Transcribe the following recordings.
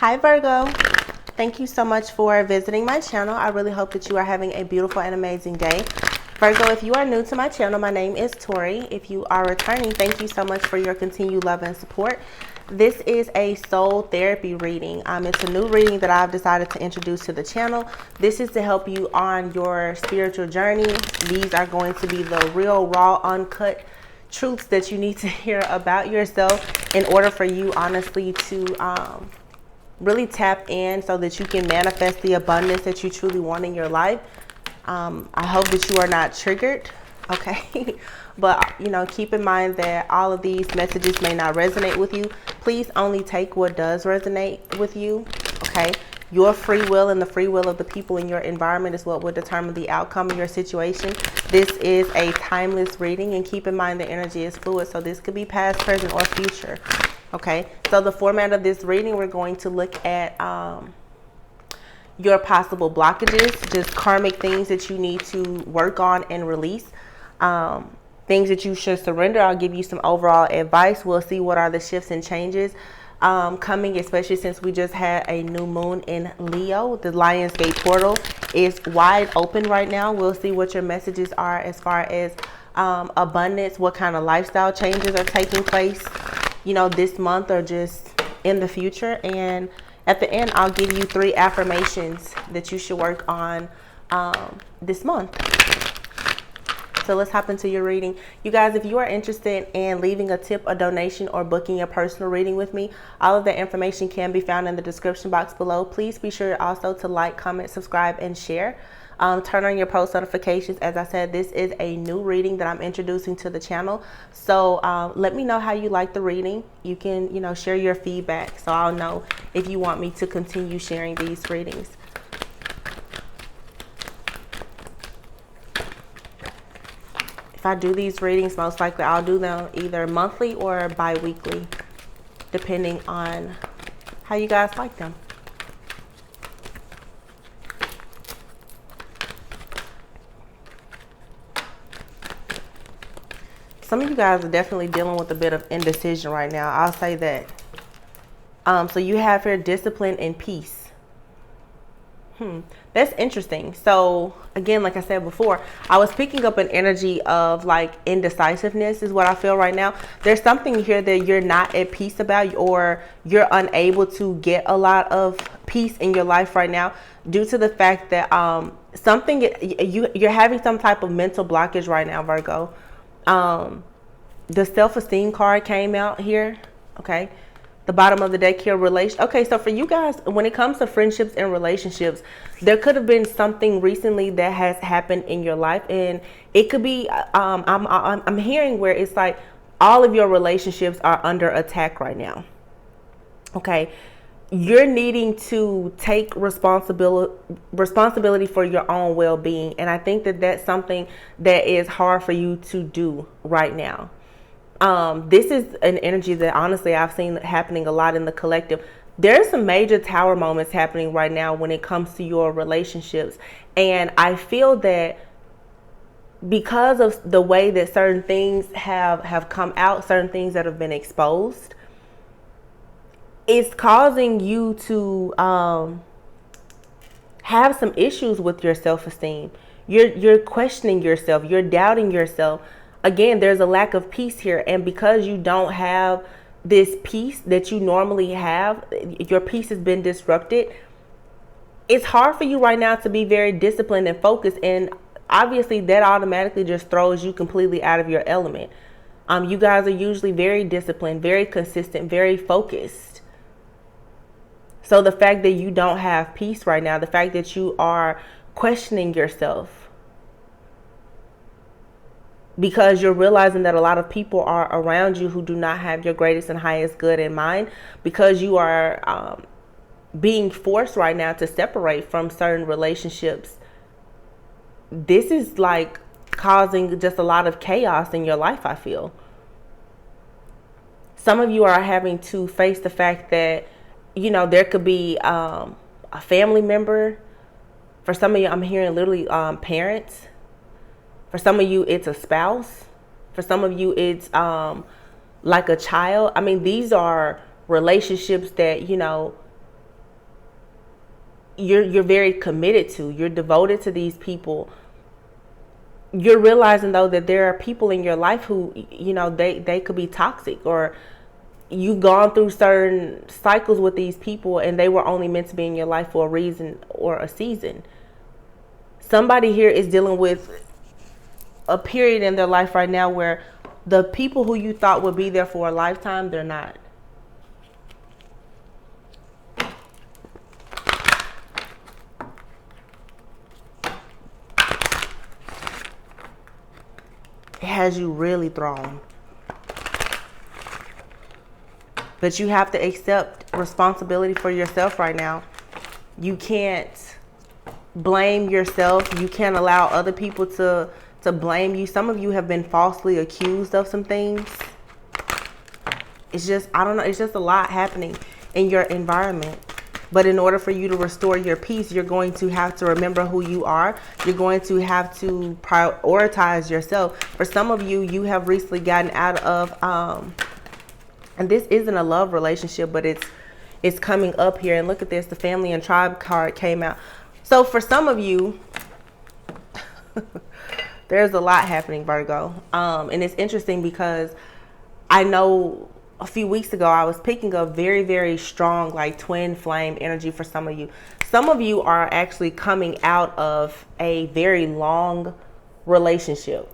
Hi Virgo, thank you so much for visiting my channel. I really hope that you are having a beautiful and amazing day. Virgo, if you are new to my channel, my name is Tori. If you are returning, thank you so much for your continued love and support. This is a soul therapy reading. It's a new reading that I've decided to introduce to the channel. This is to help you on your spiritual journey. These are going to be the real, raw, uncut truths that you need to hear about yourself in order for you, honestly, to really tap in so that you can manifest the abundance that you truly want in your life. I hope that you are not triggered, okay? But, you know, keep in mind that all of these messages may not resonate with you. Please only take what does resonate with you, okay? Your free will and the free will of the people in your environment is what will determine the outcome of your situation. This is a timeless reading, and keep in mind the energy is fluid, so this could be past, present, or future. Okay, so the format of this reading, we're going to look at your possible blockages, just karmic things that you need to work on and release, things that you should surrender. I'll give you some overall advice. We'll see what are the shifts and changes coming, especially since we just had a new moon in Leo. The Lionsgate portal is wide open right now. We'll see what your messages are as far as abundance, what kind of lifestyle changes are taking place, you know, this month or just in the future. And at the end, I'll give you 3 affirmations that you should work on this month. So let's hop into your reading. You guys, if you are interested in leaving a tip, a donation, or booking a personal reading with me, all of that information can be found in the description box below. Please be sure also to like, comment, subscribe, and share. Turn on your post notifications. As I said, this is a new reading that I'm introducing to the channel. So let me know how you like the reading. You can, you know, share your feedback so I'll know if you want me to continue sharing these readings. If I do these readings, most likely I'll do them either monthly or bi-weekly, depending on how you guys like them. Some of you guys are definitely dealing with a bit of indecision right now. I'll say that. So you have here discipline and peace. That's interesting. So again, like I said before, I was picking up an energy of like indecisiveness is what I feel right now. There's something here that you're not at peace about, or you're unable to get a lot of peace in your life right now due to the fact that you're having some type of mental blockage right now, Virgo. The self-esteem card came out here. Okay. The bottom of the deck here, okay, so for you guys, when it comes to friendships and relationships, there could have been something recently that has happened in your life, and it could be I'm hearing where it's like all of your relationships are under attack right now. Okay, you're needing to take responsibility for your own well-being, and I think that that's something that is hard for you to do right now. This is an energy that honestly I've seen happening a lot in the collective. There's some major tower moments happening right now when it comes to your relationships. And I feel that because of the way that certain things have come out, certain things that have been exposed, it's causing you to have some issues with your self-esteem. You're questioning yourself. You're doubting yourself. Again, there's a lack of peace here. And because you don't have this peace that you normally have, your peace has been disrupted. It's hard for you right now to be very disciplined and focused. And obviously that automatically just throws you completely out of your element. You guys are usually very disciplined, very consistent, very focused. So the fact that you don't have peace right now, the fact that you are questioning yourself, because you're realizing that a lot of people are around you who do not have your greatest and highest good in mind, because you are being forced right now to separate from certain relationships. This is like causing just a lot of chaos in your life, I feel. Some of you are having to face the fact that, you know, there could be a family member. For some of you, I'm hearing literally parents. For some of you, it's a spouse. For some of you, it's like a child. I mean, these are relationships that, you know, you're very committed to. You're devoted to these people. You're realizing though that there are people in your life who, you know, they could be toxic, or you've gone through certain cycles with these people and they were only meant to be in your life for a reason or a season. Somebody here is dealing with a period in their life right now where the people who you thought would be there for a lifetime, they're not. It has you really thrown. But you have to accept responsibility for yourself right now. You can't blame yourself. You can't allow other people to blame you. Some of you have been falsely accused of some things. It's just, I don't know, it's just a lot happening in your environment. But in order for you to restore your peace, you're going to have to remember who you are. You're going to have to prioritize yourself. For some of you, you have recently gotten out of, and this isn't a love relationship, but it's coming up here. And look at this, the family and tribe card came out. So for some of you, there's a lot happening, Virgo. And it's interesting because I know a few weeks ago, I was picking up very, very strong, like twin flame energy for some of you. Some of you are actually coming out of a very long relationship.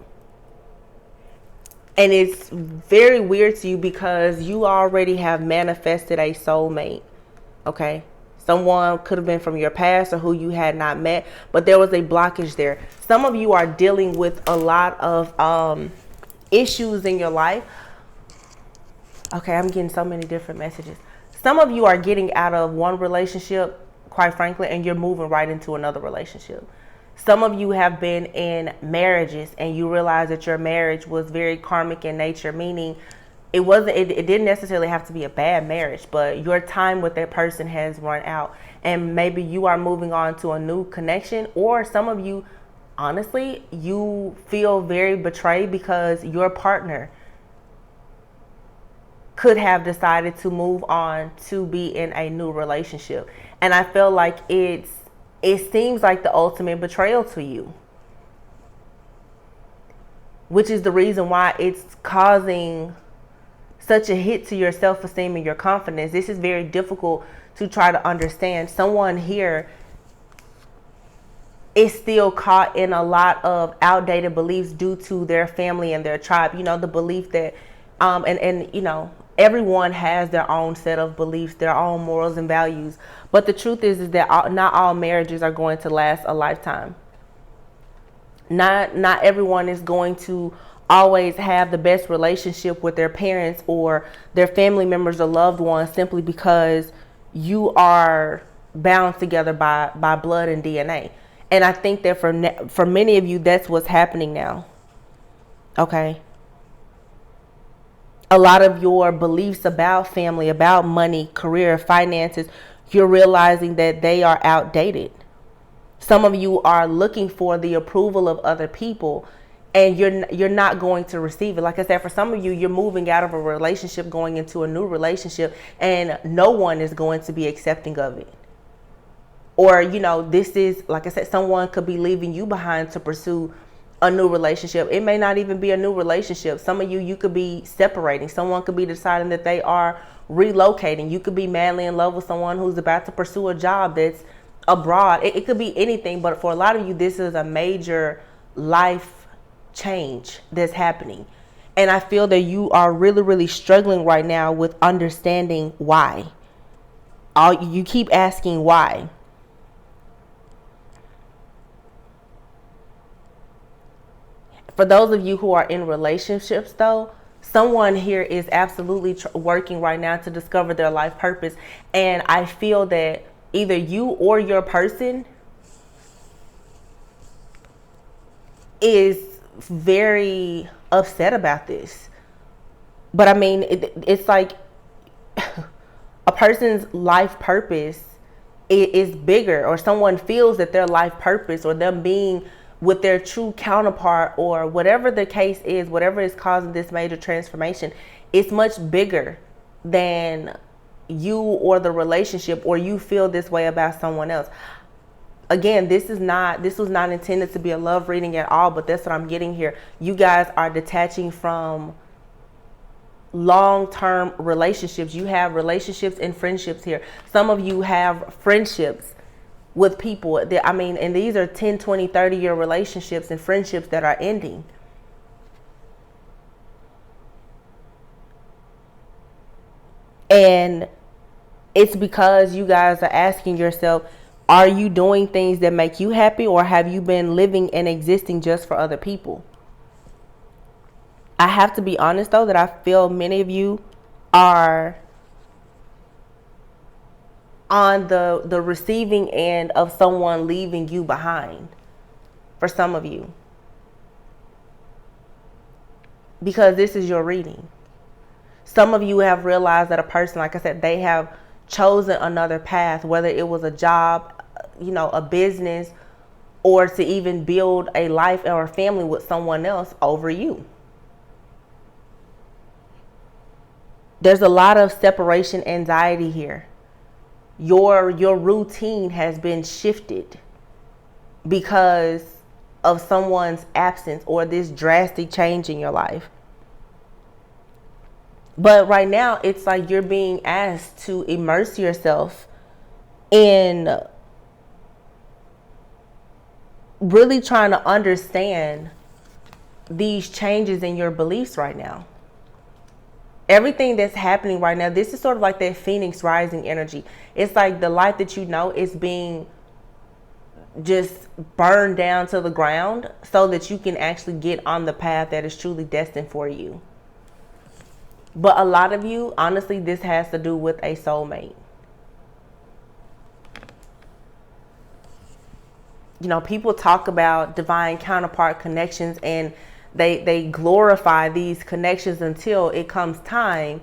And it's very weird to you because you already have manifested a soulmate, okay? Someone could have been from your past or who you had not met, but there was a blockage there. Some of you are dealing with a lot of issues in your life. Okay, I'm getting so many different messages. Some of you are getting out of one relationship, quite frankly, and you're moving right into another relationship. Some of you have been in marriages and you realize that your marriage was very karmic in nature, meaning it didn't necessarily have to be a bad marriage, but your time with that person has run out and maybe you are moving on to a new connection. Or some of you, honestly, you feel very betrayed because your partner could have decided to move on to be in a new relationship. And I feel like it seems like the ultimate betrayal to you, which is the reason why it's causing such a hit to your self-esteem and your confidence. This is very difficult to try to understand. Someone here is still caught in a lot of outdated beliefs due to their family and their tribe. You know, the belief that, and you know, everyone has their own set of beliefs, their own morals and values. But the truth is that not all marriages are going to last a lifetime. Not everyone is going to always have the best relationship with their parents or their family members or loved ones simply because you are bound together by blood and DNA. And I think that for many of you, that's what's happening now. Okay. A lot of your beliefs about family, about money, career, finances, you're realizing that they are outdated. Some of you are looking for the approval of other people and you're not going to receive it. Like I said, for some of you, you're moving out of a relationship, going into a new relationship, and no one is going to be accepting of it. Or, you know, this is, like I said, someone could be leaving you behind to pursue a new relationship. It may not even be a new relationship. Some of you could be separating. Someone could be deciding that they are relocating. You could be madly in love with someone who's about to pursue a job that's abroad. It could be anything, but for a lot of you, this is a major life change that's happening. And I feel that you are really, really struggling right now with understanding why. You keep asking why. For those of you who are in relationships, though, someone here is absolutely working right now to discover their life purpose. And I feel that either you or your person is very upset about this. But I mean, it's like a person's life purpose is bigger, or someone feels that their life purpose or them being with their true counterpart or whatever the case is, whatever is causing this major transformation, it's much bigger than you or the relationship, or you feel this way about someone else. Again, this was not intended to be a love reading at all, but that's what I'm getting here. You guys are detaching from long-term relationships. You have relationships and friendships here. Some of you have friendships with people that, and these are 10, 20, 30-year relationships and friendships that are ending. And it's because you guys are asking yourself, are you doing things that make you happy, or have you been living and existing just for other people? I have to be honest, though, that I feel many of you are on the receiving end of someone leaving you behind, for some of you. Because this is your reading. Some of you have realized that a person, like I said, they have chosen another path, whether it was a job, a business, or to even build a life or a family with someone else over you. There's a lot of separation anxiety here. Your routine has been shifted because of someone's absence or this drastic change in your life. But right now, it's like you're being asked to immerse yourself in really trying to understand these changes in your beliefs right now. Everything that's happening right now, this is sort of like that Phoenix rising energy. It's like the light that is being just burned down to the ground so that you can actually get on the path that is truly destined for you. But a lot of you, honestly, this has to do with a soulmate. People talk about divine counterpart connections, and they glorify these connections until it comes time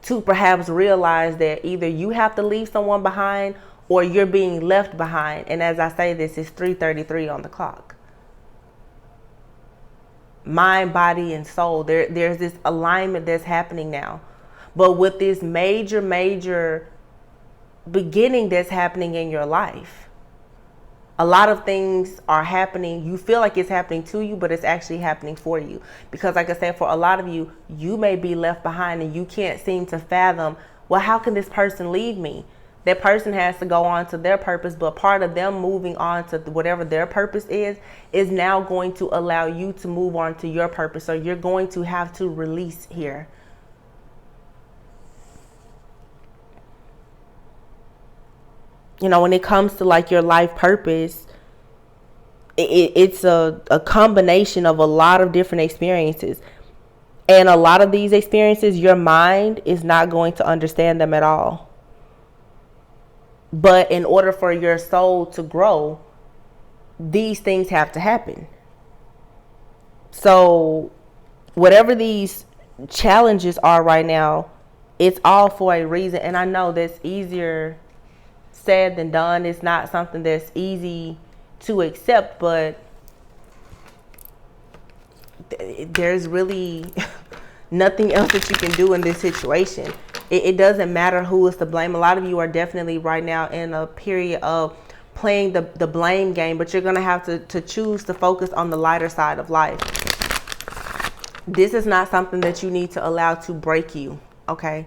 to perhaps realize that either you have to leave someone behind or you're being left behind. And as I say this, it's 3:33 on the clock. Mind, body, and soul. There's this alignment that's happening now. But with this major beginning that's happening in your life, a lot of things are happening. You feel like it's happening to you, but it's actually happening for you. Because like I said, for a lot of you, you may be left behind and you can't seem to fathom, well, how can this person leave me? That person has to go on to their purpose, but part of them moving on to whatever their purpose is now going to allow you to move on to your purpose. So you're going to have to release here. When it comes to like your life purpose, it's a combination of a lot of different experiences. And a lot of these experiences, your mind is not going to understand them at all. But in order for your soul to grow, these things have to happen. So whatever these challenges are right now, it's all for a reason. And I know that's easier said than done. It's not something that's easy to accept, but there's really nothing else that you can do in this situation. It doesn't matter who is to blame. A lot of you are definitely right now in a period of playing the blame game, but you're going to have to choose to focus on the lighter side of life. This is not something that you need to allow to break you, okay?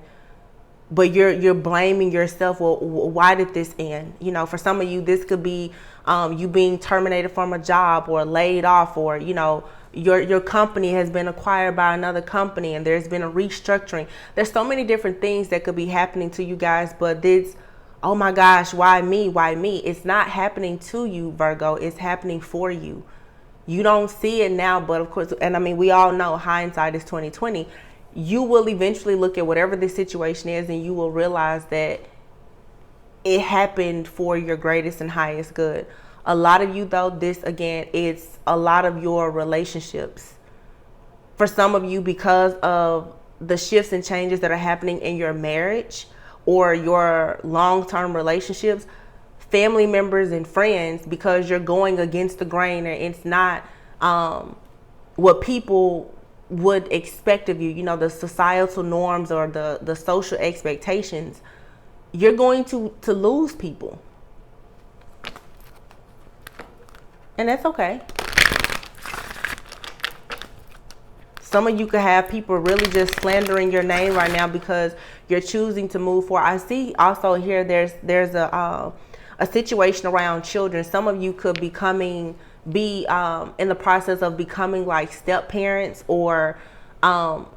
But you're blaming yourself. Well, why did this end? For some of you, this could be you being terminated from a job or laid off, or your company has been acquired by another company and there's been a restructuring. There's so many different things that could be happening to you guys, but this, oh my gosh, why me? Why me? It's not happening to you, Virgo. It's happening for you. You don't see it now, but of course, and we all know hindsight is 2020. You will eventually look at whatever the situation is and you will realize that it happened for your greatest and highest good. A lot of you, though, this again, it's a lot of your relationships. For some of you, because of the shifts and changes that are happening in your marriage or your long-term relationships, family members and friends, because you're going against the grain and it's not what people would expect of you, the societal norms or the social expectations. you're going to lose people. And that's okay. Some of you could have people really just slandering your name right now because you're choosing to move forward. I see also here there's a situation around children. Some of you could be in the process of becoming like step parents, or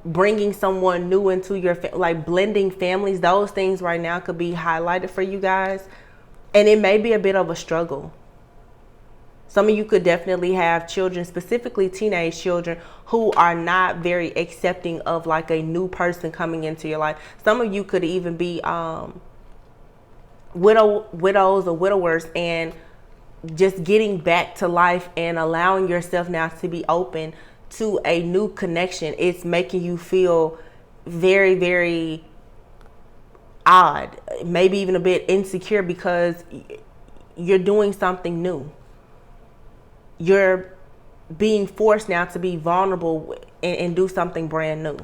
bringing someone new into your like blending families. Those things right now could be highlighted for you guys, and it may be a bit of a struggle. Some of you could definitely have children, specifically teenage children, who are not very accepting of like a new person coming into your life. Some of you could even be widows or widowers, and just getting back to life and allowing yourself now to be open to a new connection. It's making you feel very, very odd, maybe even a bit insecure, because you're doing something new. You're being forced now to be vulnerable and do something brand new.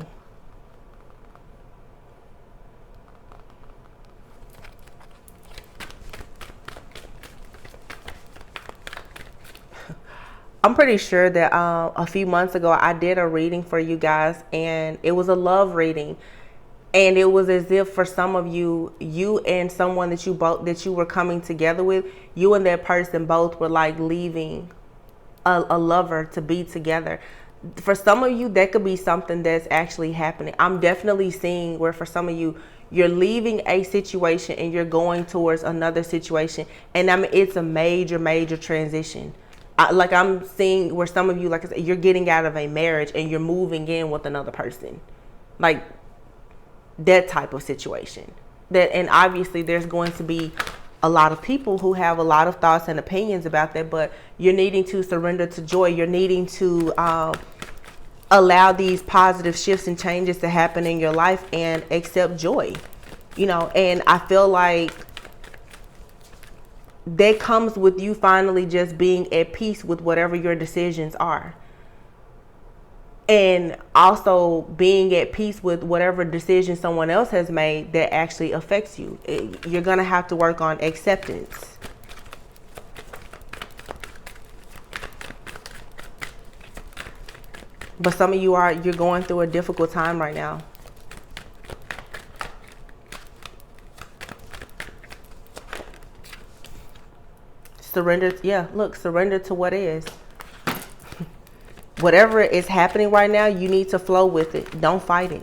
I'm pretty sure that a few months ago I did a reading for you guys, and it was a love reading. And it was as if for some of you, you and someone that you were coming together with, you and that person both were like leaving a lover to be together. For some of you, that could be something that's actually happening. I'm definitely seeing where for some of you, you're leaving a situation and you're going towards another situation. And I mean, it's a major, major transition. Like I'm seeing where some of you, like I said, you're getting out of a marriage and you're moving in with another person. Like that type of situation. And obviously there's going to be a lot of people who have a lot of thoughts and opinions about that, but you're needing to surrender to joy. You're needing to allow these positive shifts and changes to happen in your life and accept joy, and I feel like that comes with you finally just being at peace with whatever your decisions are. And also being at peace with whatever decision someone else has made that actually affects you. You're going to have to work on acceptance. But some of you're going through a difficult time right now. Surrender to what is. Whatever is happening right now, you need to flow with it. Don't fight it.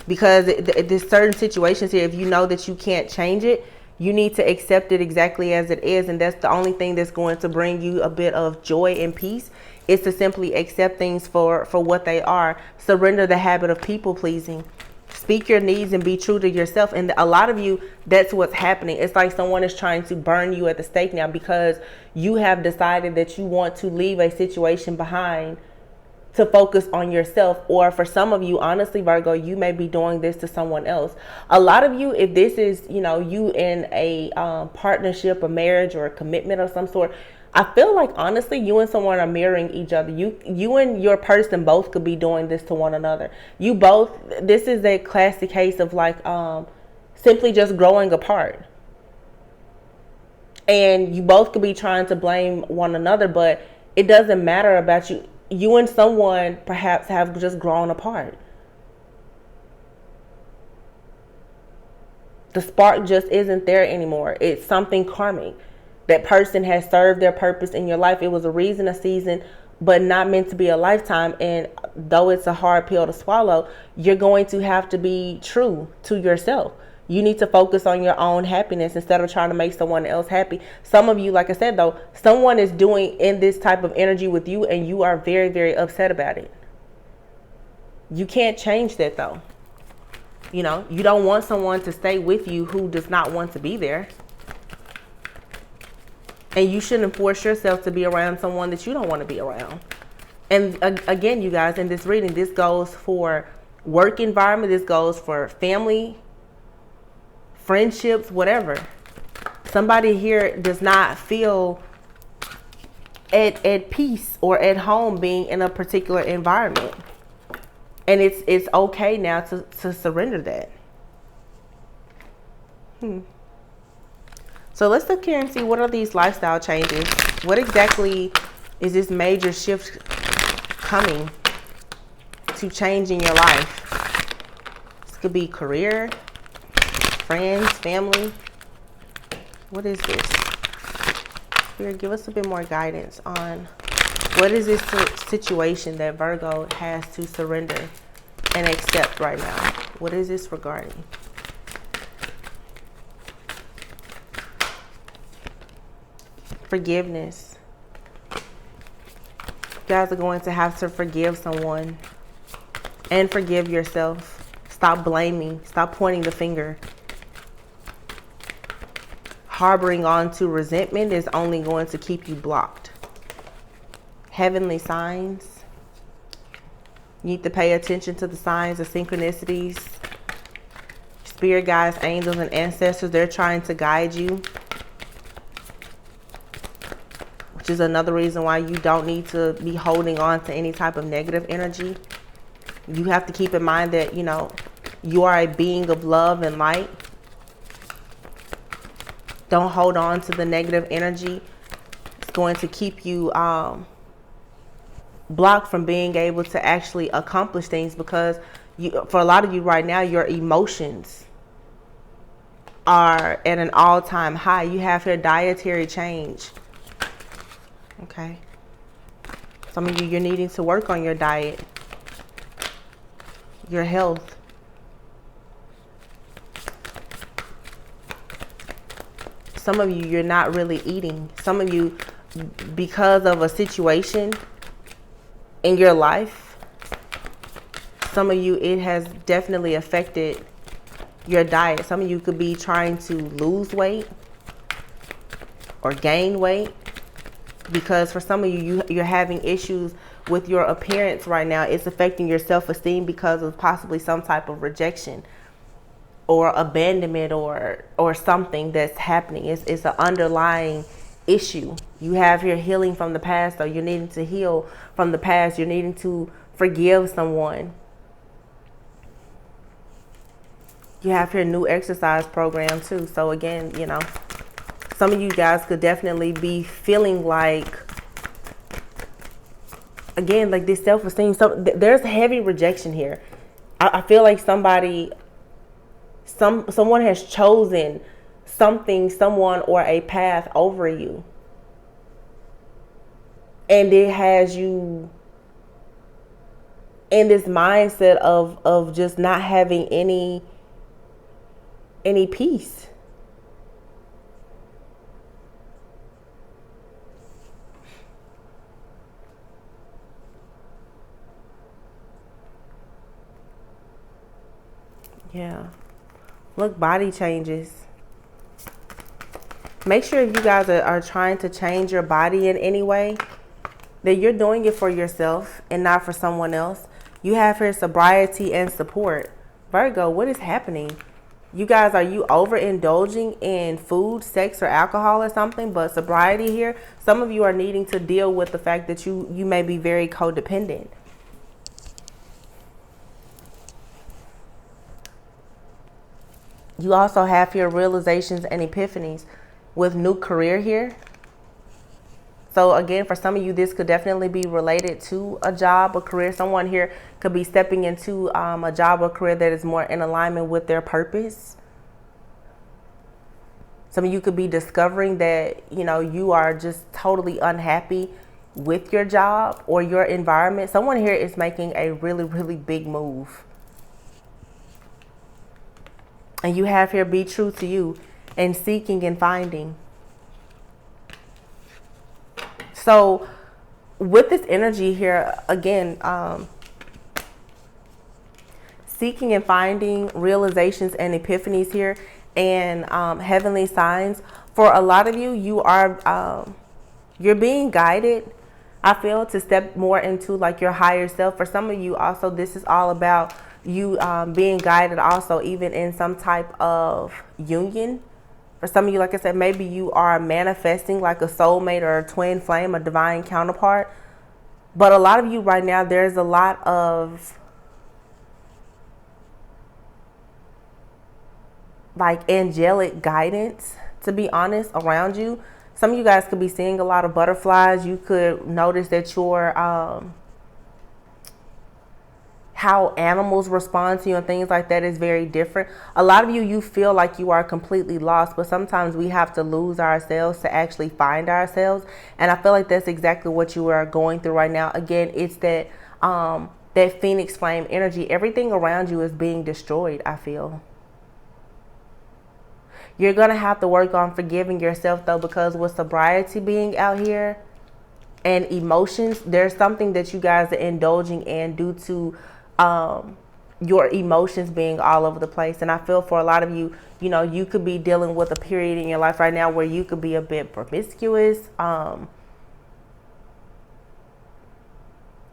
Because there's certain situations here, if you know that you can't change it, you need to accept it exactly as it is. And that's the only thing that's going to bring you a bit of joy and peace, is to simply accept things for what they are. Surrender the habit of people pleasing. Speak your needs and be true to yourself. And a lot of you, that's what's happening. It's like someone is trying to burn you at the stake now because you have decided that you want to leave a situation behind to focus on yourself. Or for some of you, honestly, Virgo, you may be doing this to someone else. A lot of you, if this is, you in a partnership, a marriage, or a commitment of some sort, I feel like, honestly, you and someone are mirroring each other. You and your person both could be doing this to one another. This is a classic case of like simply just growing apart. And you both could be trying to blame one another, but it doesn't matter about you. You and someone perhaps have just grown apart. The spark just isn't there anymore. It's something karmic. That person has served their purpose in your life. It was a reason, a season, but not meant to be a lifetime. And though it's a hard pill to swallow, you're going to have to be true to yourself. You need to focus on your own happiness instead of trying to make someone else happy. Some of you, like I said, though, someone is doing in this type of energy with you and you are very, very upset about it. You can't change that, though. You don't want someone to stay with you who does not want to be there. And you shouldn't force yourself to be around someone that you don't want to be around. And again, you guys, in this reading, this goes for work environment. This goes for family, friendships, whatever. Somebody here does not feel at peace or at home being in a particular environment. And it's okay now to surrender that. So let's look here and see, what are these lifestyle changes? What exactly is this major shift coming to change in your life? This could be career, friends, family. What is this? Spirit, give us a bit more guidance on what is this situation that Virgo has to surrender and accept right now. What is this regarding? Forgiveness. You guys are going to have to forgive someone and forgive yourself. Stop blaming. Stop pointing the finger. Harboring on to resentment is only going to keep you blocked. Heavenly signs. You need to pay attention to the signs, the synchronicities. Spirit guides, angels, and ancestors, they're trying to guide you. Which is another reason why you don't need to be holding on to any type of negative energy. You have to keep in mind that, you know, you are a being of love and light. Don't hold on to the negative energy. It's going to keep you blocked from being able to actually accomplish things, because for a lot of you right now, your emotions are at an all-time high. You have your dietary change. Okay. Some of you, you're needing to work on your diet, your health. Some of you, you're not really eating. Some of you, because of a situation in your life, some of you, it has definitely affected your diet. Some of you could be trying to lose weight or gain weight, because for some of you, you're having issues with your appearance right now. It's affecting your self-esteem because of possibly some type of rejection or abandonment or something that's happening. It's an underlying issue. You have your healing from the past, or you're needing to heal from the past. You're needing to forgive someone. You have your new exercise program too. So again, you know, some of you guys could definitely be feeling like, again, like this self-esteem. So there's heavy rejection here. I feel like someone has chosen something, someone, or a path over you, and it has you in this mindset of just not having any peace. Yeah. Look, body changes. Make sure if you guys are trying to change your body in any way, that you're doing it for yourself and not for someone else. You have here sobriety and support. Virgo, what is happening? You guys, are you overindulging in food, sex, or alcohol or something? But sobriety here, some of you are needing to deal with the fact that you may be very codependent. You also have your realizations and epiphanies with new career here. So again, for some of you, this could definitely be related to a job or career. Someone here could be stepping into a job or career that is more in alignment with their purpose. Some of you could be discovering that, you know, you are just totally unhappy with your job or your environment. Someone here is making a really, really big move. And you have here, be true to you and seeking and finding. So with this energy here, again, seeking and finding, realizations and epiphanies here, and heavenly signs. For a lot of you, you are you're being guided, I feel, to step more into like your higher self. For some of you also, this is all about you being guided also even in some type of union. For some of you, like I said, maybe you are manifesting like a soulmate or a twin flame, a divine counterpart. But a lot of you right now, there's a lot of like angelic guidance, to be honest, around you. Some of you guys could be seeing a lot of butterflies. You could notice that your how animals respond to you and things like that is very different. A lot of you, you feel like you are completely lost, but sometimes we have to lose ourselves to actually find ourselves. And I feel like that's exactly what you are going through right now. Again, it's that that phoenix flame energy. Everything around you is being destroyed, I feel. You're going to have to work on forgiving yourself, though, because with sobriety being out here and emotions, there's something that you guys are indulging in due to your emotions being all over the place. And I feel for a lot of you, you know, you could be dealing with a period in your life right now where you could be a bit promiscuous.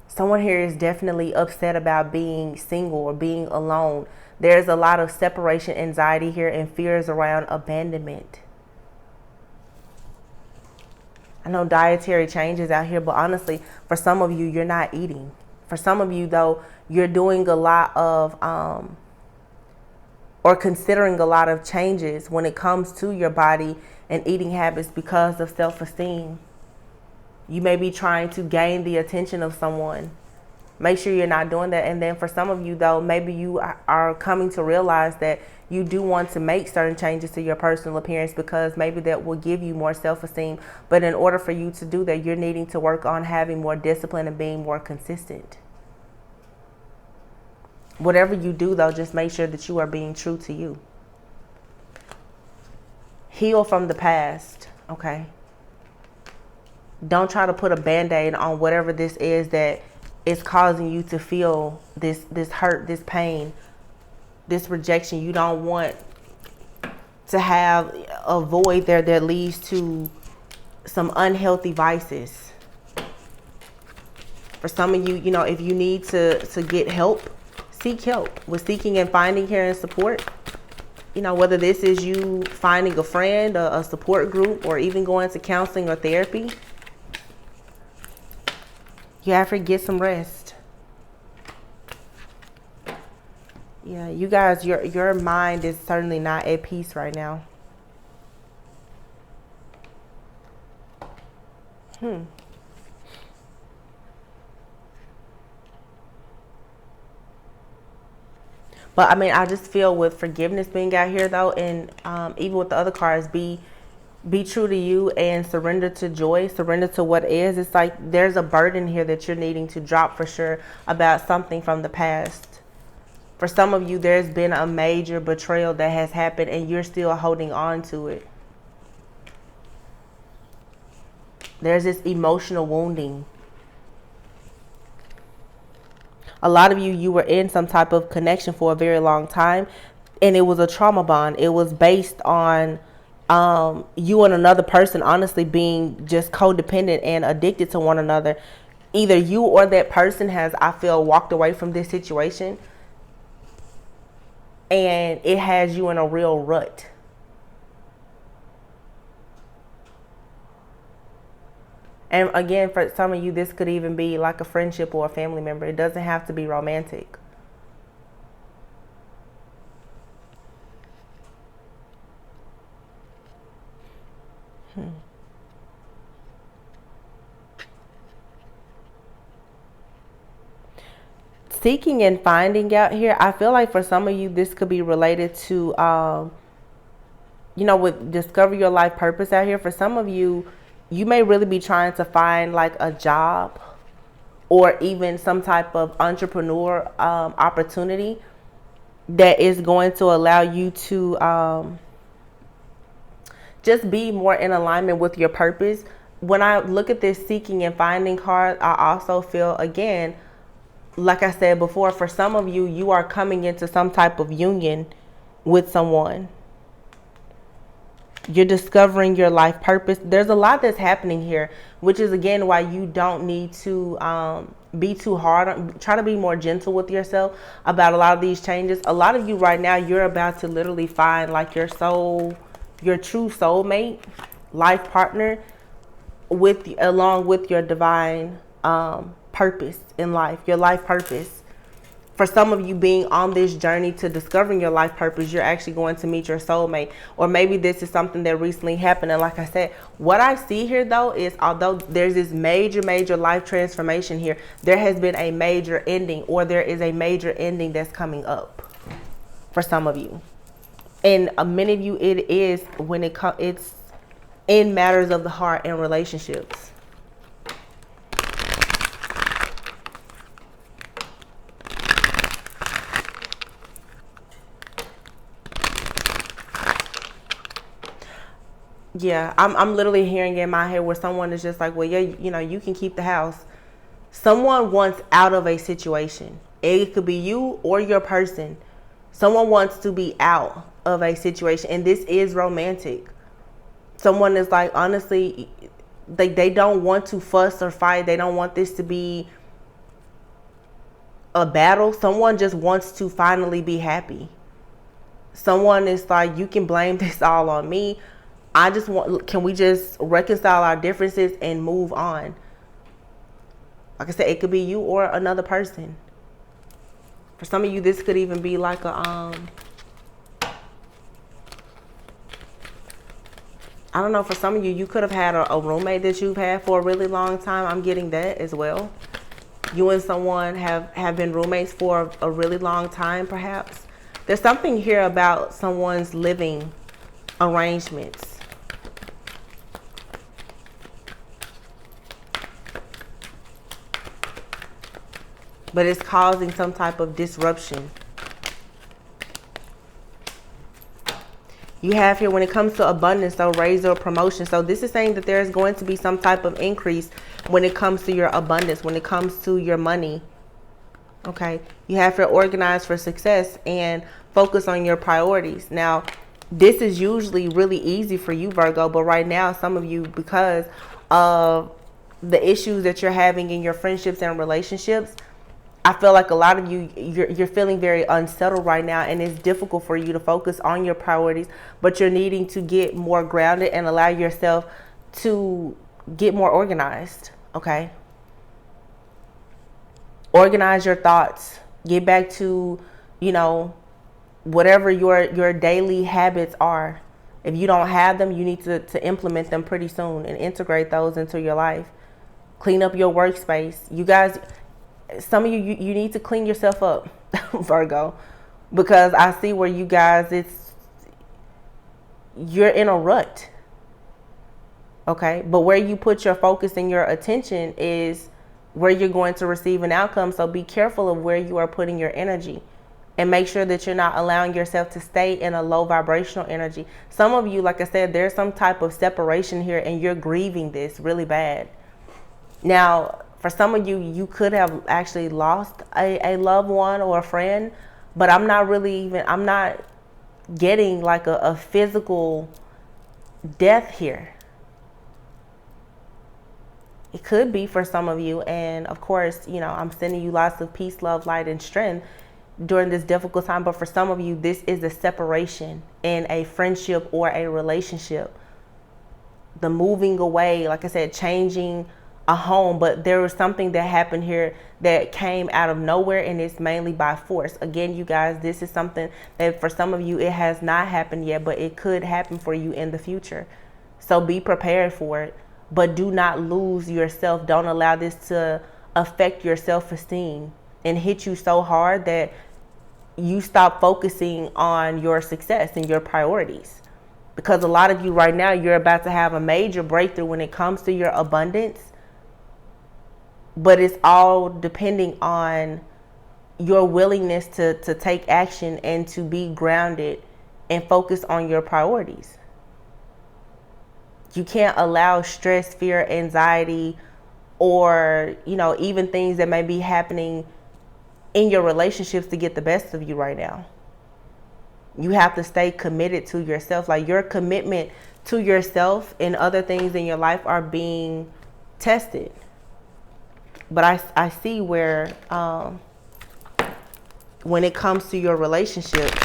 Someone here is definitely upset about being single or being alone. There's a lot of separation anxiety here and fears around abandonment. I know dietary changes out here, but honestly, for some of you, you're not eating. For some of you, though, you're doing a lot of, or considering a lot of changes when it comes to your body and eating habits because of self-esteem. You may be trying to gain the attention of someone. Make sure you're not doing that. And then for some of you, though, maybe you are coming to realize that you do want to make certain changes to your personal appearance because maybe that will give you more self-esteem. But in order for you to do that, you're needing to work on having more discipline and being more consistent. Whatever you do, though, just make sure that you are being true to you. Heal from the past, okay? Don't try to put a band-aid on whatever this is that is causing you to feel this hurt, this pain, this rejection. You don't want to have a void there that leads to some unhealthy vices. For some of you, you know, if you need to get help, seek help. With seeking and finding care and support, you know, whether this is you finding a friend, a support group, or even going to counseling or therapy, you have to get some rest. Yeah, you guys, your mind is certainly not at peace right now. But I mean, I just feel with forgiveness being out here, though, and even with the other cards, be true to you and surrender to joy, surrender to what is. It's like there's a burden here that you're needing to drop for sure about something from the past. For some of you, there's been a major betrayal that has happened and you're still holding on to it. There's this emotional wounding. A lot of you, you were in some type of connection for a very long time, and it was a trauma bond. It was based on you and another person honestly being just codependent and addicted to one another. Either you or that person has, I feel, walked away from this situation, and it has you in a real rut. And again, for some of you, this could even be like a friendship or a family member. It doesn't have to be romantic. Seeking and finding out here, I feel like for some of you, this could be related to, you know, with discover your life purpose out here. For some of you, you may really be trying to find like a job or even some type of entrepreneur opportunity that is going to allow you to just be more in alignment with your purpose. When I look at this seeking and finding card, I also feel, again, like I said before, for some of you, you are coming into some type of union with someone. You're discovering your life purpose. There's a lot that's happening here, which is, again, why you don't need to be too hard. Try to be more gentle with yourself about a lot of these changes. A lot of you right now, you're about to literally find like your true soulmate, life partner, along with your divine purpose in life, your life purpose. for some of you being on this journey to discovering your life purpose, you're actually going to meet your soulmate. Or maybe this is something that recently happened. And like I said, what I see here though is, although there's this major life transformation here, there has been a major ending, or there is a major ending that's coming up for some of you. And many of you, it is when it's in matters of the heart and relationships. Yeah, I'm literally hearing in my head where someone is just like, well, yeah, you know, you can keep the house. Someone wants out of a situation. It could be you or your person. Someone wants to be out of a situation, and this is romantic. Someone is like, honestly, they don't want to fuss or fight. They don't want this to be a battle. Someone just wants to finally be happy. Someone is like, you can blame this all on me. I just want, can we just reconcile our differences and move on? Like I said, it could be you or another person. For some of you, this could even be like a, I don't know, for some of you, you could have had a roommate that you've had for a really long time. I'm getting that as well. You and someone have been roommates for a really long time, perhaps. There's something here about someone's living arrangements. But it's causing some type of disruption. You have here, when it comes to abundance, so raise or promotion. So this is saying that there's going to be some type of increase when it comes to your abundance, when it comes to your money. Okay. You have here, organize for success and focus on your priorities. Now, this is usually really easy for you, Virgo, but right now, some of you, because of the issues that you're having in your friendships and relationships, I feel like a lot of you, you're feeling very unsettled right now, and it's difficult for you to focus on your priorities, but you're needing to get more grounded and allow yourself to get more organized, okay? Organize your thoughts. Get back to, you know, whatever your daily habits are. If you don't have them, you need to implement them pretty soon and integrate those into your life. Clean up your workspace. You guys, some of you need to clean yourself up, Virgo, because I see where you guys, you're in a rut. Okay. But where you put your focus and your attention is where you're going to receive an outcome. So be careful of where you are putting your energy, and make sure that you're not allowing yourself to stay in a low vibrational energy. Some of you, like I said, there's some type of separation here, and you're grieving this really bad. Now, for some of you, you could have actually lost a loved one or a friend, but I'm not getting like a physical death here. It could be for some of you. And of course, you know, I'm sending you lots of peace, love, light, and strength during this difficult time. But for some of you, this is a separation in a friendship or a relationship. The moving away, like I said, changing a home, but there was something that happened here that came out of nowhere, and it's mainly by force. Again, you guys, this is something that for some of you, it has not happened yet, but it could happen for you in the future. So be prepared for it, but do not lose yourself. Don't allow this to affect your self-esteem and hit you so hard that you stop focusing on your success and your priorities. Because a lot of you right now, you're about to have a major breakthrough when it comes to your abundance. But it's all depending on your willingness to take action and to be grounded and focus on your priorities. You can't allow stress, fear, anxiety, or, you know, even things that may be happening in your relationships to get the best of you right now. You have to stay committed to yourself. Like, your commitment to yourself and other things in your life are being tested. But I see where when it comes to your relationships,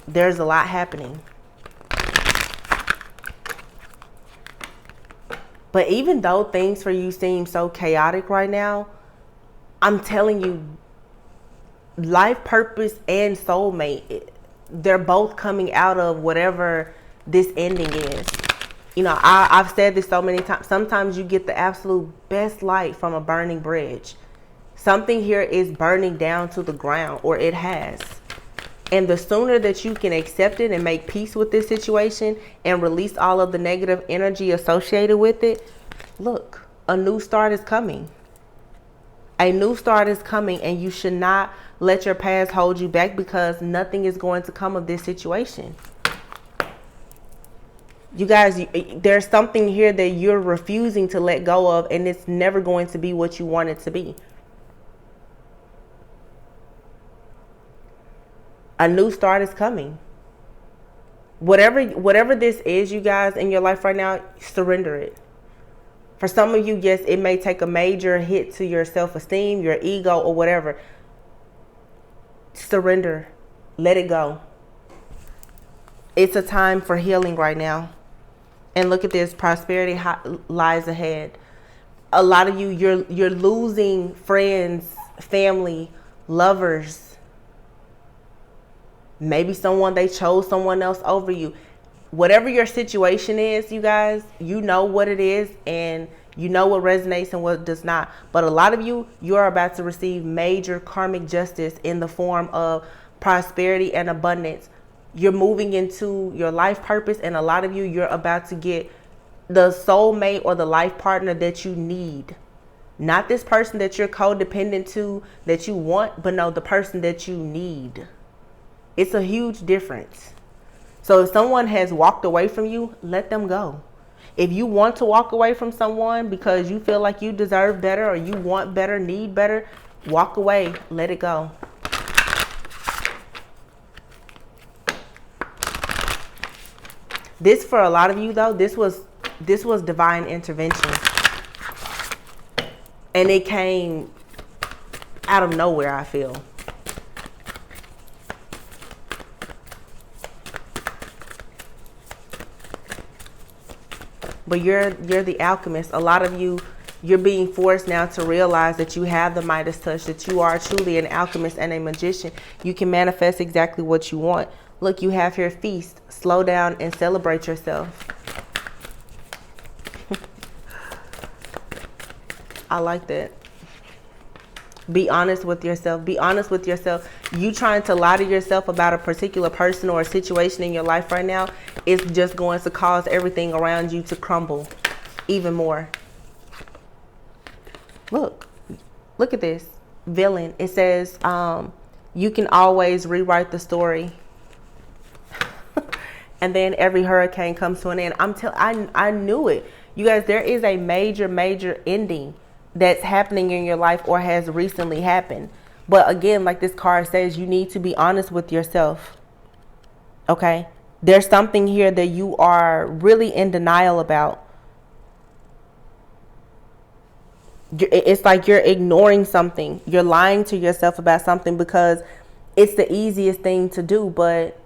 there's a lot happening. But even though things for you seem so chaotic right now, I'm telling you, life purpose and soulmate, they're both coming out of whatever this ending is. You know, I've said this so many times. Sometimes you get the absolute best light from a burning bridge. Something here is burning down to the ground, or it has. And the sooner that you can accept it and make peace with this situation and release all of the negative energy associated with it, look, a new start is coming. A new start is coming, and you should not let your past hold you back, because nothing is going to come of this situation. You guys, there's something here that you're refusing to let go of, and it's never going to be what you want it to be. A new start is coming. Whatever this is, you guys, in your life right now, surrender it. For some of you, yes, it may take a major hit to your self-esteem, your ego, or whatever. Surrender. Let it go. It's a time for healing right now. And look at this, prosperity lies ahead. A lot of you, you're losing friends, family, lovers. Maybe they chose someone else over you. Whatever your situation is, you guys, you know what it is, and you know what resonates and what does not. But a lot of you, you're about to receive major karmic justice in the form of prosperity and abundance. You're moving into your life purpose, and a lot of you, you're about to get the soulmate or the life partner that you need. Not this person that you're codependent to, that you want, but no, the person that you need. It's a huge difference. So if someone has walked away from you, let them go. If you want to walk away from someone because you feel like you deserve better, or you want better, need better, walk away, let it go. This, for a lot of you though, this was divine intervention. And it came out of nowhere, I feel. But you're the alchemist. A lot of you, you're being forced now to realize that you have the Midas touch, that you are truly an alchemist and a magician. You can manifest exactly what you want. Look, you have here feast. Slow down and celebrate yourself. I like that. Be honest with yourself. Be honest with yourself. You trying to lie to yourself about a particular person or a situation in your life right now is just going to cause everything around you to crumble even more. Look at this villain. It says, you can always rewrite the story. And then every hurricane comes to an end. I knew it. You guys, there is a major ending that's happening in your life, or has recently happened. But again, like this card says, you need to be honest with yourself. Okay? There's something here that you are really in denial about. It's like you're ignoring something. You're lying to yourself about something because it's the easiest thing to do. But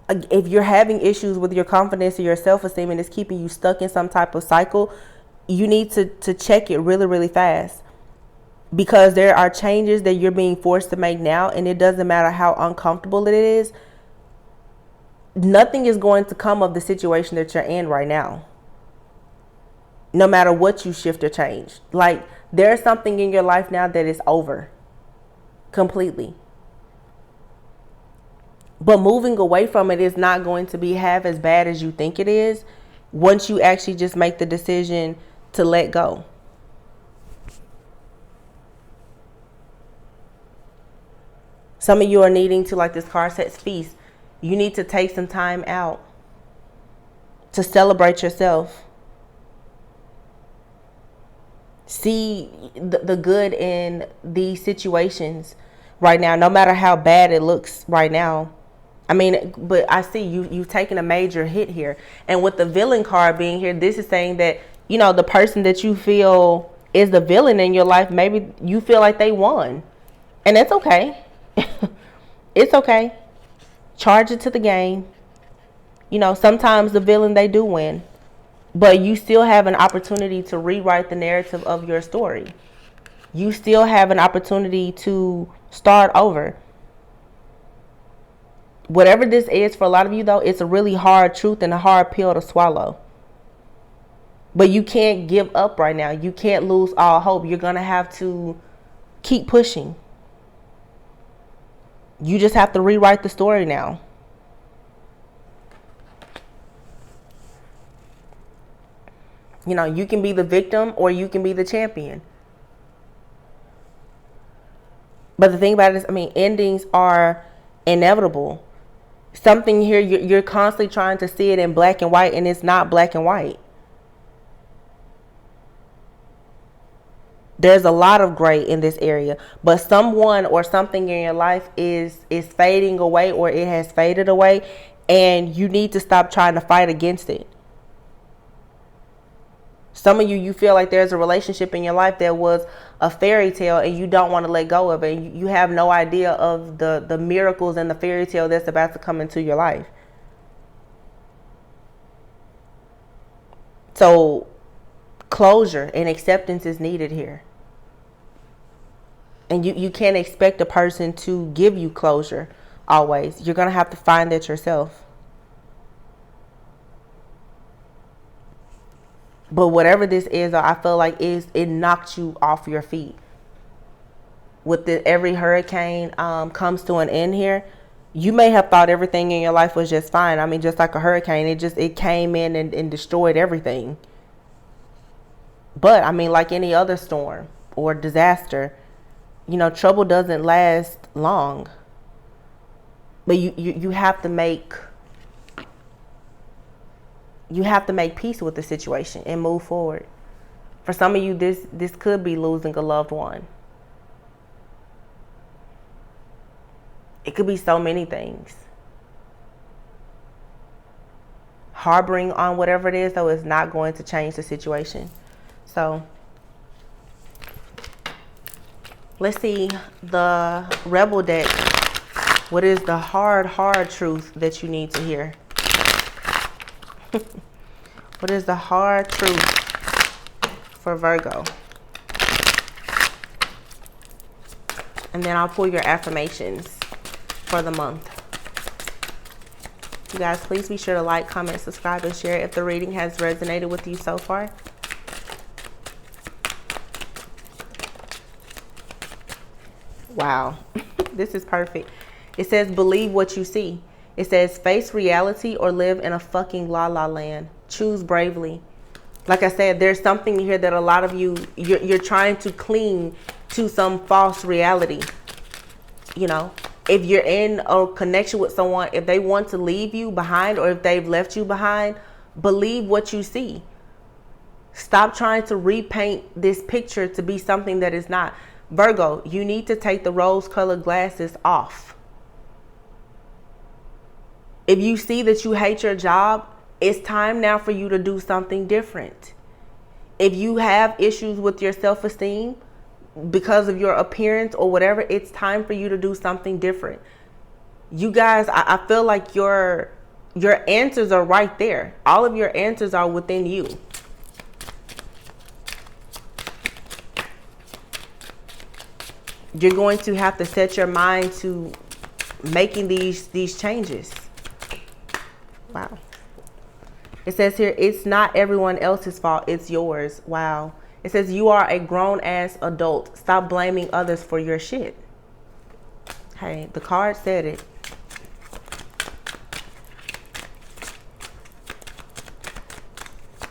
if you're having issues with your confidence or your self-esteem, and it's keeping you stuck in some type of cycle, you need to check it really fast, because there are changes that you're being forced to make now, and it doesn't matter how uncomfortable it is. Nothing is going to come of the situation that you're in right now, no matter what you shift or change. Like, there's something in your life now that is over completely. But moving away from it is not going to be half as bad as you think it is, once you actually just make the decision to let go. Some of you are needing to, like this card says, feast. You need to take some time out to celebrate yourself. See the good in these situations right now, no matter how bad it looks right now. I mean, but I see you've taken a major hit here. And with the villain card being here, this is saying that, you know, the person that you feel is the villain in your life, maybe you feel like they won. And it's okay. It's okay. Charge it to the game. You know, sometimes the villain, they do win. But you still have an opportunity to rewrite the narrative of your story. You still have an opportunity to Start over. Whatever this is for a lot of you, though, it's a really hard truth and a hard pill to swallow. But you can't give up right now. You can't lose all hope. You're going to have to keep pushing. You just have to rewrite the story now. You know, you can be the victim or you can be the champion. But the thing about it is, I mean, endings are inevitable. Something here, you're constantly trying to see it in black and white, and it's not black and white. There's a lot of gray in this area, but someone or something in your life is fading away, or it has faded away, and you need to stop trying to fight against it. Some of you feel like there's a relationship in your life that was a fairy tale and you don't want to let go of it. You have no idea of the miracles and the fairy tale that's about to come into your life. So closure and acceptance is needed here. And you can't expect a person to give you closure always. You're going to have to find that yourself. But whatever this is, I feel like it knocked you off your feet. With every hurricane comes to an end here. You may have thought everything in your life was just fine. I mean, just like a hurricane, it came in and destroyed everything. But I mean, like any other storm or disaster, you know, trouble doesn't last long. But you have to make peace with the situation and move forward. For some of you, this could be losing a loved one. It could be so many things. Harboring on whatever it is, though, is not going to change the situation. So let's see the Rebel deck. What is the hard truth that you need to hear? What is the hard truth for Virgo? And then I'll pull your affirmations for the month. You guys, please be sure to like, comment, subscribe, and share if the reading has resonated with you so far. Wow, this is perfect. It says, believe what you see. It says, face reality or live in a fucking la-la land. Choose bravely. Like I said, there's something here that a lot of you're trying to cling to some false reality. You know, if you're in a connection with someone, if they want to leave you behind or if they've left you behind, believe what you see. Stop trying to repaint this picture to be something that is not. Virgo, you need to take the rose-colored glasses off. If you see that you hate your job, it's time now for you to do something different. If you have issues with your self-esteem because of your appearance or whatever, it's time for you to do something different. You guys, I feel like your answers are right there. All of your answers are within you. You're going to have to set your mind to making these changes. Wow. It says here, it's not everyone else's fault, it's yours. Wow. It says you are a grown-ass adult. Stop blaming others for your shit. Hey, the card said it.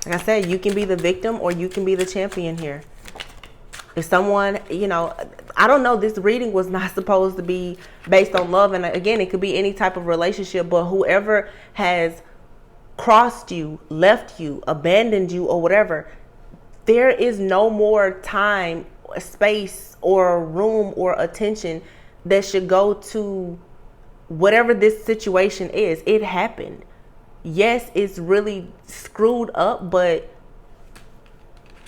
Like I said, you can be the victim or you can be the champion here. If someone, you know, I don't know, this reading was not supposed to be based on love. And again, it could be any type of relationship, but whoever has crossed you, left you, abandoned you, or whatever, there is no more time, space, or room or attention that should go to whatever this situation is. It happened. Yes, it's really screwed up, but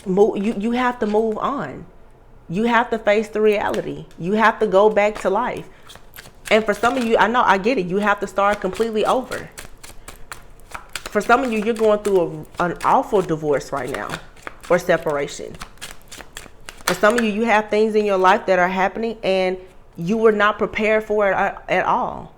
you have to move on. You have to face the reality. You have to go back to life. And for some of you, I know, I get it. You have to start completely over. For some of you, you're going through an awful divorce right now or separation. For some of you, you have things in your life that are happening and You were not prepared for it at all.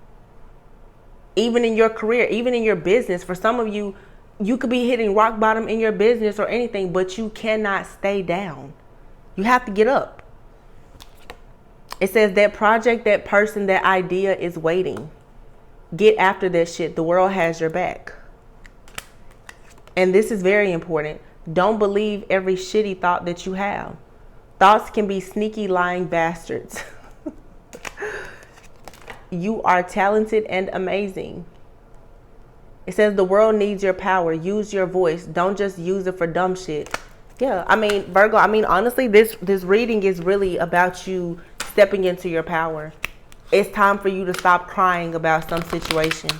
Even in your career, even in your business, for some of you, you could be hitting rock bottom in your business or anything, but you cannot stay down. You have to get up. It says that project, that person, that idea is waiting. Get after that shit. The world has your back. And this is very important. Don't believe every shitty thought that you have. Thoughts can be sneaky, lying bastards. You are talented and amazing. It says the world needs your power. Use your voice. Don't just use it for dumb shit. Yeah, I mean, Virgo, honestly, this reading is really about you stepping into your power. It's time for you to stop crying about some situation.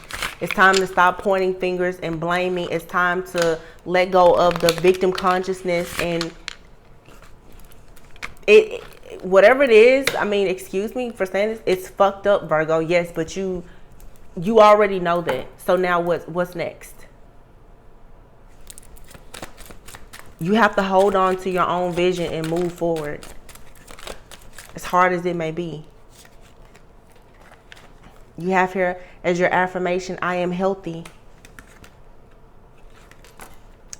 It's time to stop pointing fingers and blaming. It's time to let go of the victim consciousness and whatever it is. Excuse me for saying this. It's fucked up, Virgo. Yes, but you already know that. So now what's next? You have to hold on to your own vision and move forward, as hard as it may be. You have here as your affirmation, I am healthy.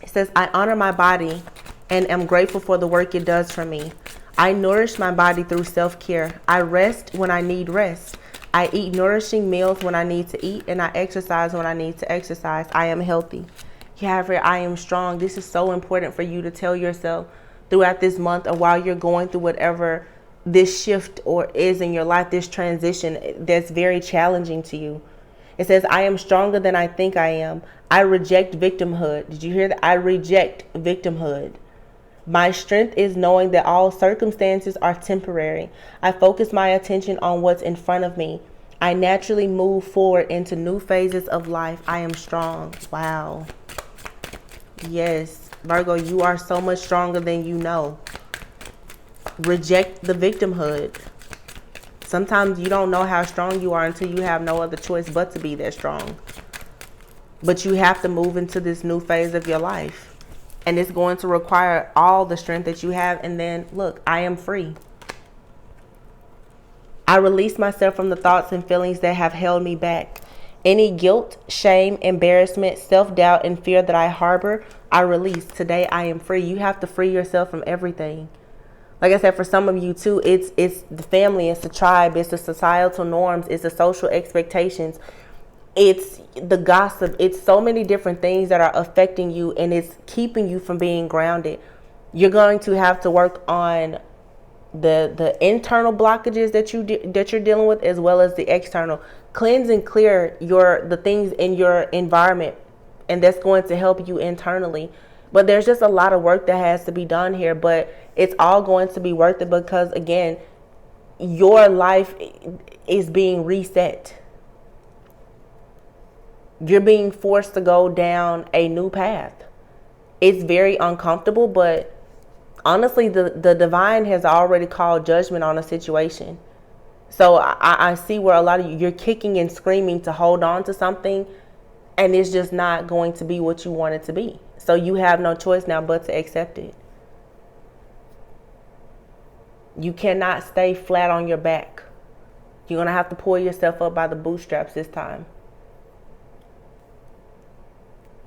It says, I honor my body and am grateful for the work it does for me. I nourish my body through self-care. I rest when I need rest. I eat nourishing meals when I need to eat, and I exercise when I need to exercise. I am healthy. You have here, I am strong. This is so important for you to tell yourself throughout this month, or while you're going through whatever this shift or is in your life, this transition that's very challenging to you. It says, I am stronger than I think I am. I reject victimhood. Did you hear that? I reject victimhood. My strength is knowing that all circumstances are temporary. I focus my attention on what's in front of me. I naturally move forward into new phases of life. I am strong. Wow. Yes, Virgo, you are so much stronger than you know. Reject the victimhood. Sometimes you don't know how strong you are until you have no other choice but to be that strong. But you have to move into this new phase of your life. And it's going to require all the strength that you have. And then, look, I am free. I release myself from the thoughts and feelings that have held me back. Any guilt, shame, embarrassment, self-doubt, and fear that I harbor, I release. Today, I am free. You have to free yourself from everything. Like I said, for some of you too, it's the family, it's the tribe, it's the societal norms, it's the social expectations, it's the gossip, it's so many different things that are affecting you, and it's keeping you from being grounded. You're going to have to work on the internal blockages that you're dealing with, as well as the external. Cleanse and clear the things in your environment, and that's going to help you internally. But there's just a lot of work that has to be done here, but it's all going to be worth it, because again, your life is being reset. You're being forced to go down a new path. It's very uncomfortable, but honestly, the divine has already called judgment on a situation. So I see where a lot of you're kicking and screaming to hold on to something, and it's just not going to be what you want it to be. So you have no choice now but to accept it. You cannot stay flat on your back. You're going to have to pull yourself up by the bootstraps this time.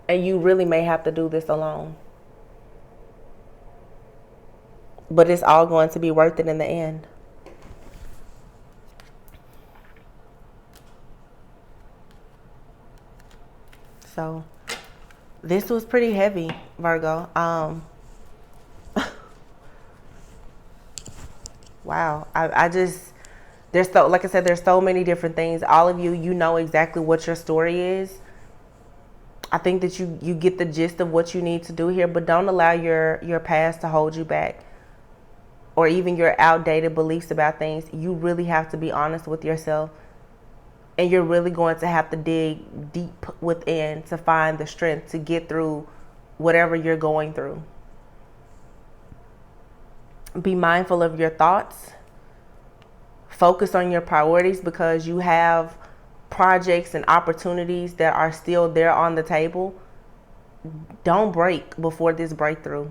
And you really may have to do this alone. But it's all going to be worth it in the end. So this was pretty heavy, Virgo. Wow. I just, like I said, there's so many different things. All of you, you know exactly what your story is. I think that you get the gist of what you need to do here, but don't allow your past to hold you back, or even your outdated beliefs about things. You really have to be honest with yourself, and you're really going to have to dig deep within to find the strength to get through whatever you're going through. Be mindful of your thoughts. Focus on your priorities, because you have projects and opportunities that are still there on the table. Don't break before this breakthrough.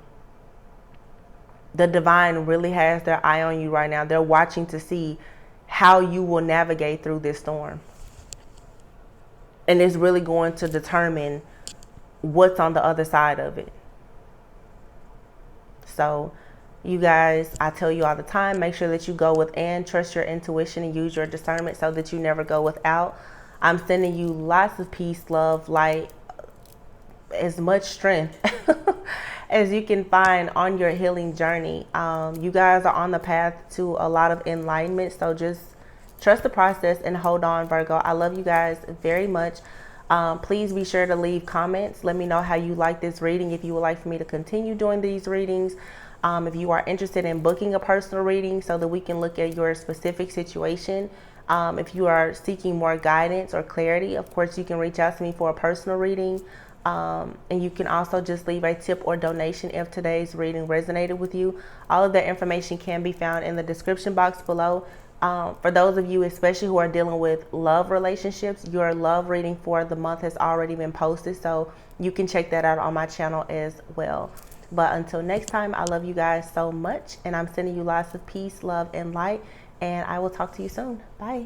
The divine really has their eye on you right now. They're watching to see how you will navigate through this storm. And it's really going to determine what's on the other side of it. So you guys, I tell you all the time, make sure that you go with and trust your intuition and use your discernment so that you never go without. I'm sending you lots of peace, love, light, as much strength as you can find on your healing journey. You guys are on the path to a lot of enlightenment, so just trust the process and hold on, Virgo. I love you guys very much. Please be sure to leave comments. Let me know how you like this reading, if you would like for me to continue doing these readings. If you are interested in booking a personal reading so that we can look at your specific situation. If you are seeking more guidance or clarity, of course, you can reach out to me for a personal reading. And you can also just leave a tip or donation if today's reading resonated with you. All of that information can be found in the description box below. For those of you especially who are dealing with love relationships, your love reading for the month has already been posted, so you can check that out on my channel as well. But until next time, I love you guys so much, and I'm sending you lots of peace, love, and light, and I will talk to you soon. Bye.